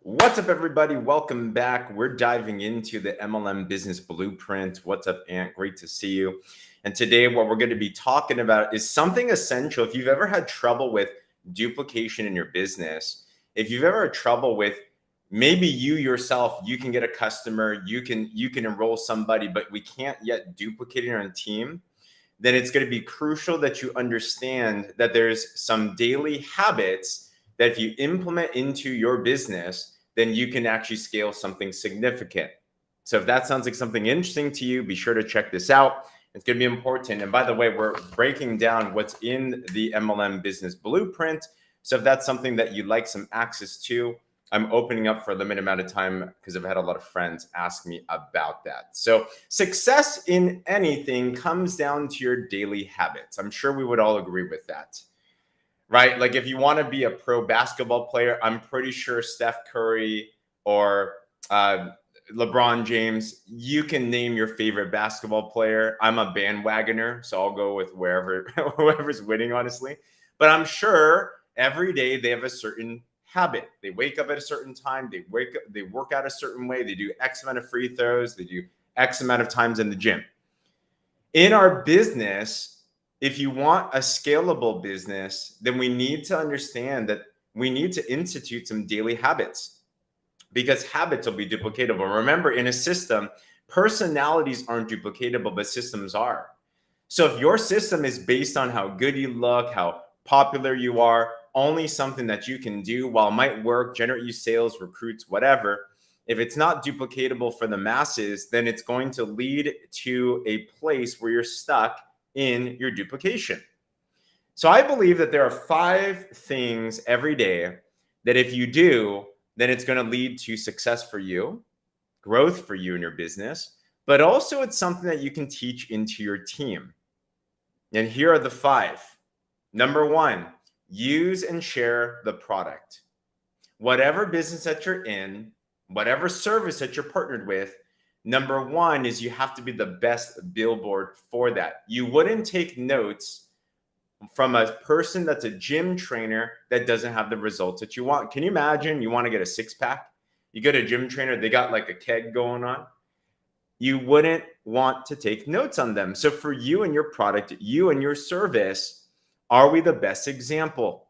What's up, everybody? Welcome back. We're diving into the MLM business blueprint. What's up, Ant? Great to see you. And today, what we're going to be talking about is something essential. If you've ever had trouble with duplication in your business, if you've ever had trouble with maybe you yourself, you can get a customer, you can enroll somebody, but we can't yet duplicate it on a team, then it's going to be crucial that you understand that there's some daily habits that if you implement into your business, then you can actually scale something significant. So if that sounds like something interesting to you, be sure to check this out. It's going to be important. And by the way, we're breaking down what's in the MLM business blueprint. So if that's something that you'd like some access to, I'm opening up for a limited amount of time because I've had a lot of friends ask me about that. So success in anything comes down to your daily habits. I'm sure we would all agree with that, right? Like if you want to be a pro basketball player, I'm pretty sure Steph Curry or LeBron James, you can name your favorite basketball player. I'm a bandwagoner, so I'll go with whoever's winning, honestly. But I'm sure every day they have a certain habit. They wake up at a certain time, they work out a certain way, they do X amount of free throws, they do X amount of times in the gym. In our business, if you want a scalable business, then we need to understand that we need to institute some daily habits because habits will be duplicatable. Remember, in a system, personalities aren't duplicatable, but systems are. So if your system is based on how good you look, how popular you are, only something that you can do while it might work, generate you sales, recruits, whatever. If it's not duplicatable for the masses, then it's going to lead to a place where you're stuck in your duplication. So I believe that there are 5 things every day that if you do, then it's going to lead to success for you, growth for you in your business, but also it's something that you can teach into your team. And here are the 5. Number 1, use and share the product. Whatever business that you're in, whatever service that you're partnered with, number 1 is you have to be the best billboard for that. You wouldn't take notes from a person that's a gym trainer that doesn't have the results that you want. Can you imagine you want to get a 6-pack? You go to a gym trainer, they got like a keg going on. You wouldn't want to take notes on them. So for you and your product, you and your service, are we the best example?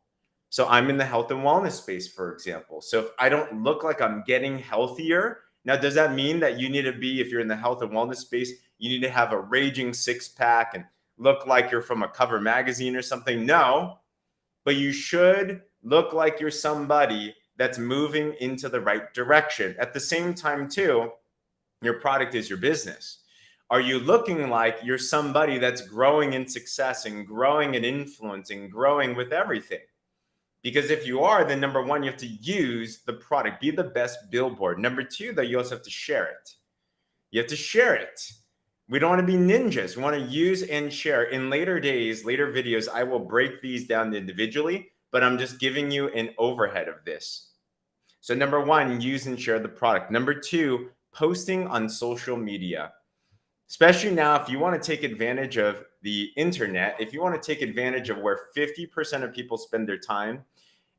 So I'm in the health and wellness space, for example. So if I don't look like I'm getting healthier, now, does that mean that you need to be, if you're in the health and wellness space, you need to have a raging 6-pack and look like you're from a cover magazine or something? No, but you should look like you're somebody that's moving into the right direction. At the same time, too, your product is your business. Are you looking like you're somebody that's growing in success and growing in influence and growing with everything? Because if you are, then number 1, you have to use the product, be the best billboard. Number 2, though, you also have to share it. You have to share it. We don't want to be ninjas. We want to use and share. In later days, later videos, I will break these down individually, but I'm just giving you an overhead of this. So number 1, use and share the product. Number 2, posting on social media. Especially now, if you want to take advantage of the internet, if you want to take advantage of where 50% of people spend their time,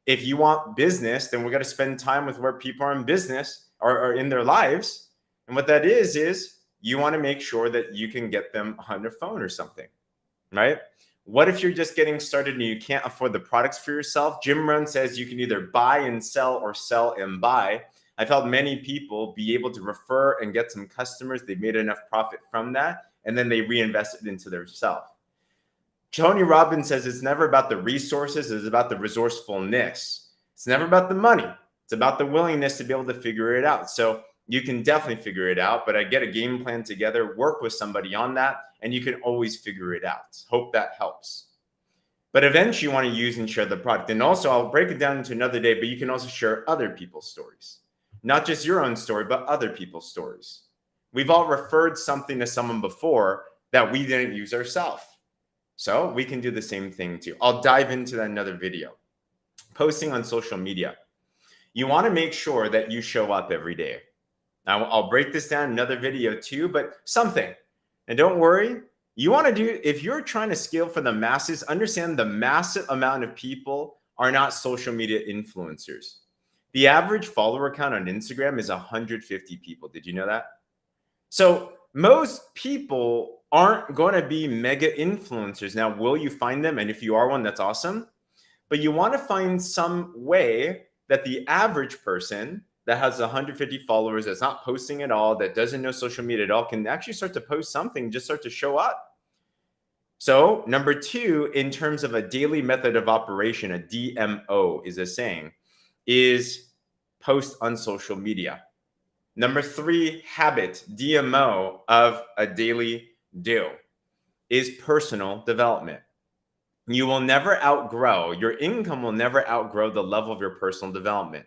if you want business, then we're going to spend time with where people are in business or in their lives. And what that is you want to make sure that you can get them on their phone or something, right? What if you're just getting started and you can't afford the products for yourself? Jim Rohn says you can either buy and sell or sell and buy. I've helped many people be able to refer and get some customers. They made enough profit from that, and then they reinvested into themselves. Tony Robbins says it's never about the resources, it's about the resourcefulness. It's never about the money. It's about the willingness to be able to figure it out. So you can definitely figure it out, but I get a game plan together, work with somebody on that, and you can always figure it out. Hope that helps. But eventually you want to use and share the product. And also I'll break it down into another day, but you can also share other people's stories. Not just your own story, but other people's stories. We've all referred something to someone before that we didn't use ourselves. So we can do the same thing too. I'll dive into that in another video. Posting on social media. You want to make sure that you show up every day. Now, I'll break this down in another video too, but something. And don't worry, you want to do, if you're trying to scale for the masses, understand the massive amount of people are not social media influencers. The average follower count on Instagram is 150 people. Did you know that? So most people aren't going to be mega influencers. Now, will you find them? And if you are one, that's awesome. But you want to find some way that the average person that has 150 followers, that's not posting at all, that doesn't know social media at all, can actually start to post something, just start to show up. So number two, in terms of a daily method of operation, a DMO is a saying, is post on social media. Number three habit, DMO of a daily do, is personal development. You will never outgrow, your income will never outgrow the level of your personal development.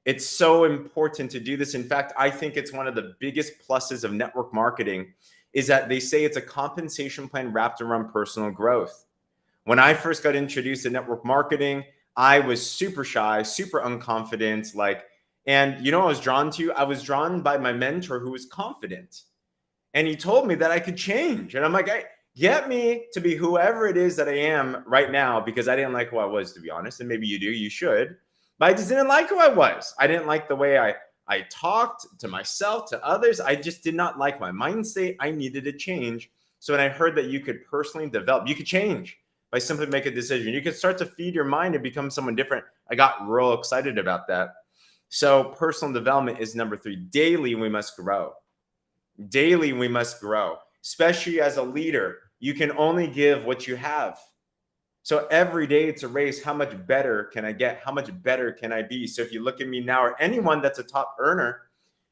It's so important to do this. In fact, I think it's one of the biggest pluses of network marketing is that they say it's a compensation plan wrapped around personal growth. When I first got introduced to network marketing, I was super shy, super unconfident, and you know what I was drawn to? I was drawn by my mentor who was confident. And he told me that I could change. And I'm like, hey, get me to be whoever it is that I am right now, because I didn't like who I was, to be honest. And maybe you do, you should. But I just didn't like who I was. I didn't like the way I talked to myself, to others. I just did not like my mind state. I needed to change. So when I heard that you could personally develop, you could change by simply make a decision. You could start to feed your mind and become someone different. I got real excited about that. So personal development is number three. Daily, we must grow. Daily, we must grow, especially as a leader. You can only give what you have. So every day it's a race. How much better can I get? How much better can I be? So if you look at me now, or anyone that's a top earner,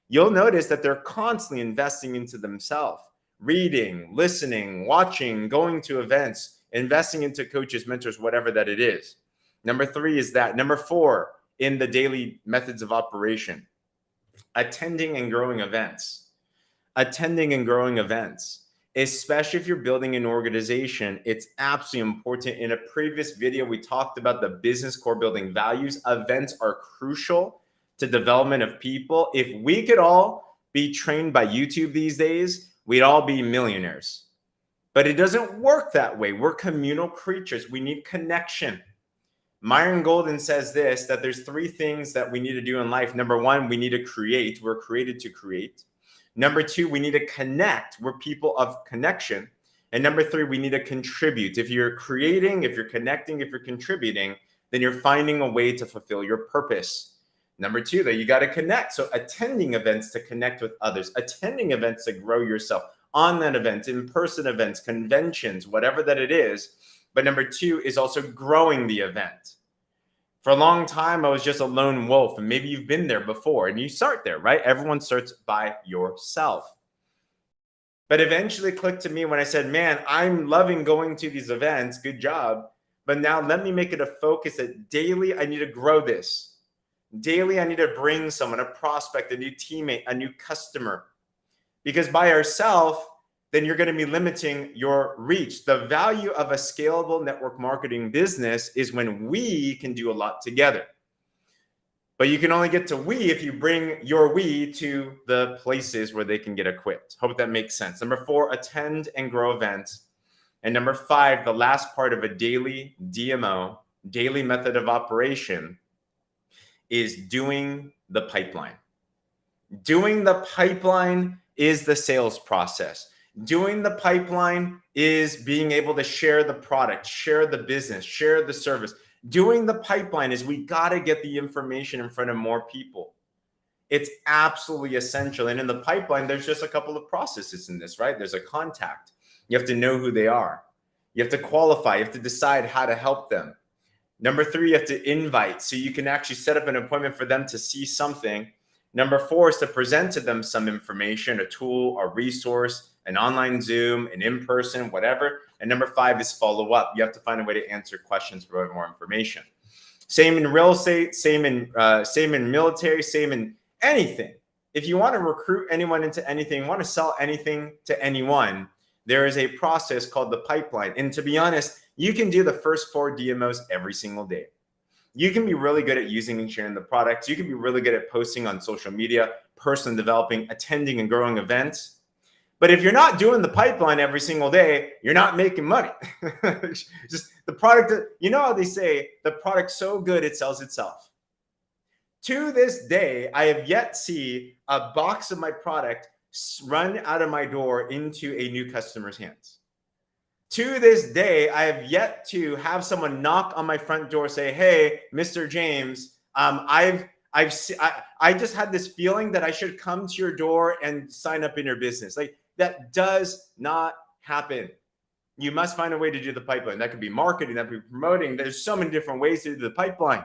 you'll notice that they're constantly investing into themselves, reading, listening, watching, going to events, investing into coaches, mentors, whatever that it is. Number three is that. Number four, in the daily methods of operation, attending and growing events. Attending and growing events, especially if you're building an organization, it's absolutely important. In a previous video, we talked about the business core building values. Events are crucial to development of people. If we could all be trained by YouTube these days, we'd all be millionaires. But it doesn't work that way. We're communal creatures. We need connection. Myron Golden says this, that there's three things that we need to do in life. Number one, we need to create. We're created to create. Number two, we need to connect. We're people of connection. And number three, we need to contribute. If you're creating, if you're connecting, if you're contributing, then you're finding a way to fulfill your purpose. Number two, though, you got to connect. So attending events to connect with others, attending events to grow yourself, online events, in-person events, conventions, whatever that it is. But number two is also growing the event. For a long time, I was just a lone wolf, and maybe you've been there before, and you start there, right? Everyone starts by yourself. But eventually it clicked to me when I said, man, I'm loving going to these events. Good job. But now let me make it a focus that daily I need to grow this. Daily, I need to bring someone, a prospect, a new teammate, a new customer. Because by ourselves, then you're going to be limiting your reach. The value of a scalable network marketing business is when we can do a lot together. But you can only get to we if you bring your we to the places where they can get equipped. Hope that makes sense. Number four, attend and grow events. And number five, the last part of a daily DMO, daily method of operation, is doing the pipeline. Doing the pipeline is the sales process. Doing the pipeline is being able to share the product, share the business, share the service. Doing the pipeline is we got to get the information in front of more people. It's absolutely essential. And in the pipeline, there's just a couple of processes in this, right? There's a contact. You have to know who they are. You have to qualify. You have to decide how to help them. Number three, you have to invite. So you can actually set up an appointment for them to see something. Number four is to present to them some information, a tool, a resource, an online Zoom, an in-person, whatever. And number five is follow up. You have to find a way to answer questions, provide more information. Same in real estate, same in military, same in anything. If you want to recruit anyone into anything, want to sell anything to anyone, there is a process called the pipeline. And to be honest, you can do the first 4 DMOs every single day. You can be really good at using and sharing the products. You can be really good at posting on social media, personally developing, attending and growing events. But if you're not doing the pipeline every single day, you're not making money. Just the product, you know how they say the product's so good, it sells itself. To this day, I have yet to see a box of my product run out of my door into a new customer's hands. To this day, I have yet to have someone knock on my front door, say, "Hey, Mr. James, I just had this feeling that I should come to your door and sign up in your business." Like, that does not happen. You must find a way to do the pipeline. That could be marketing, that could be promoting. There's so many different ways to do the pipeline.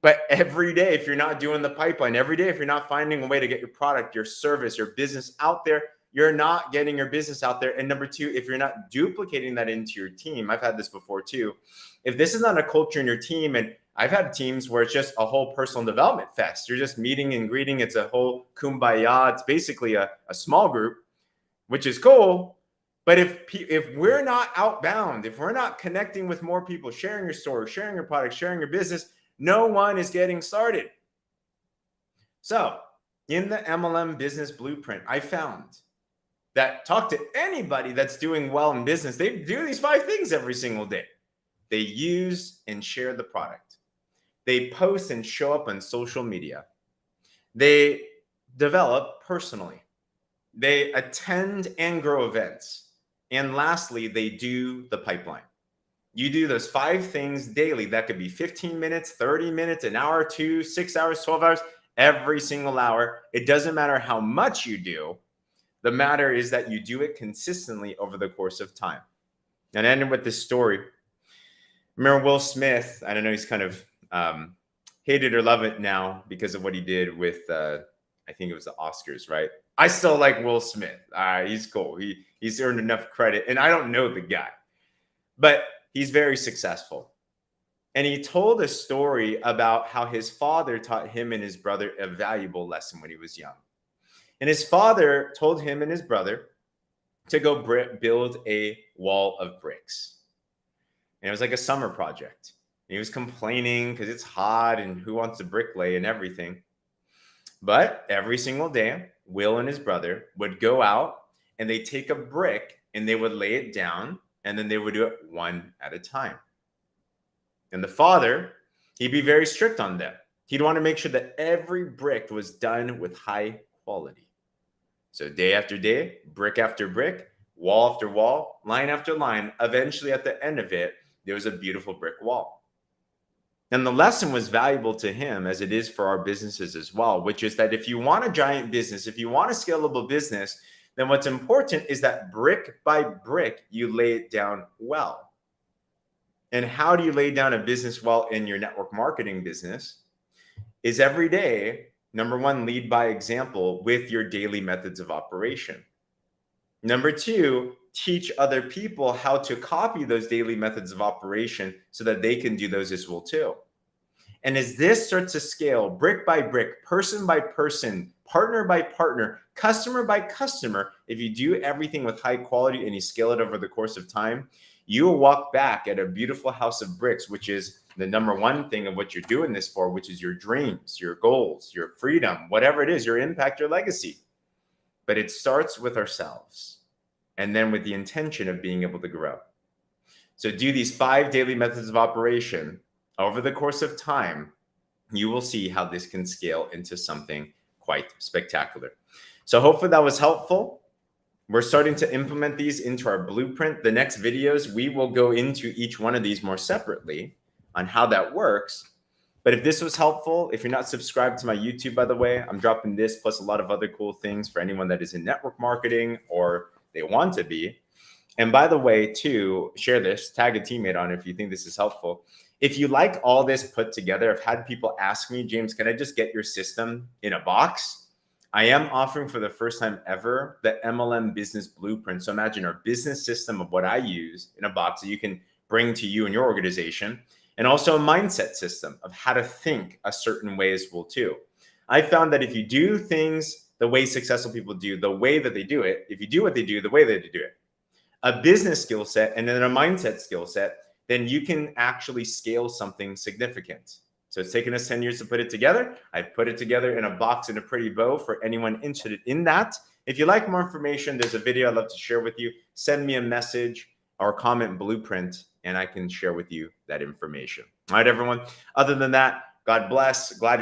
But every day, if you're not doing the pipeline, every day, if you're not finding a way to get your product, your service, your business out there, you're not getting your business out there. And number two, if you're not duplicating that into your team, I've had this before too. If this is not a culture in your team, and I've had teams where it's just a whole personal development fest, you're just meeting and greeting. It's a whole kumbaya. It's basically a small group, which is cool. But if we're not outbound, if we're not connecting with more people, sharing your story, sharing your product, sharing your business, no one is getting started. So in the MLM business blueprint, I found that talk to anybody that's doing well in business. They do these 5 things every single day. They use and share the product. They post and show up on social media. They develop personally. They attend and grow events. And lastly, they do the pipeline. You do those 5 things daily. That could be 15 minutes, 30 minutes, an hour, 2, 6 hours, 12 hours, every single hour. It doesn't matter how much you do. The matter is that you do it consistently over the course of time. And I ended with this story. Remember Will Smith? I don't know, he's kind of hate it or love it now because of what he did with, I think it was the Oscars, right? I still like Will Smith. He's cool. He's earned enough credit. And I don't know the guy, but he's very successful. And he told a story about how his father taught him and his brother a valuable lesson when he was young. And his father told him and his brother to go build a wall of bricks. And it was like a summer project. And he was complaining because it's hot and who wants to bricklay and everything. But every single day, Will and his brother would go out and they take a brick and they would lay it down, and then they would do it one at a time. And the father, he'd be very strict on them. He'd want to make sure that every brick was done with high quality. So day after day, brick after brick, wall after wall, line after line, eventually at the end of it, there was a beautiful brick wall. And the lesson was valuable to him as it is for our businesses as well, which is that if you want a giant business, if you want a scalable business, then what's important is that brick by brick, you lay it down well. And how do you lay down a business well in your network marketing business? Is every day, number one, lead by example with your daily methods of operation. Number two, teach other people how to copy those daily methods of operation so that they can do those as well too. And as this starts to scale brick by brick, person by person, partner by partner, customer by customer, if you do everything with high quality and you scale it over the course of time, you will walk back at a beautiful house of bricks, which is the number one thing of what you're doing this for, which is your dreams, your goals, your freedom, whatever it is, your impact, your legacy. But it starts with ourselves and then with the intention of being able to grow. So do these 5 daily methods of operation over the course of time. You will see how this can scale into something quite spectacular. So hopefully that was helpful. We're starting to implement these into our blueprint. The next videos, we will go into each one of these more separately on how that works. But if this was helpful, if you're not subscribed to my YouTube, by the way, I'm dropping this plus a lot of other cool things for anyone that is in network marketing or they want to be. And by the way, too, share this, tag a teammate on it if you think this is helpful. If you like all this put together, I've had people ask me, James, can I just get your system in a box? I am offering for the first time ever the MLM business blueprint. So imagine our business system of what I use in a box that you can bring to you and your organization, and also a mindset system of how to think a certain way as well too. I found that if you do things the way successful people do, the way that they do it, if you do what they do, the way that they do it, a business skill set and then a mindset skill set, then you can actually scale something significant. So it's taken us 10 years to put it together. I've put it together in a box in a pretty bow for anyone interested in that. If you like more information, there's a video I'd love to share with you. Send me a message or comment blueprint and I can share with you that information. All right, everyone. Other than that, God bless. Glad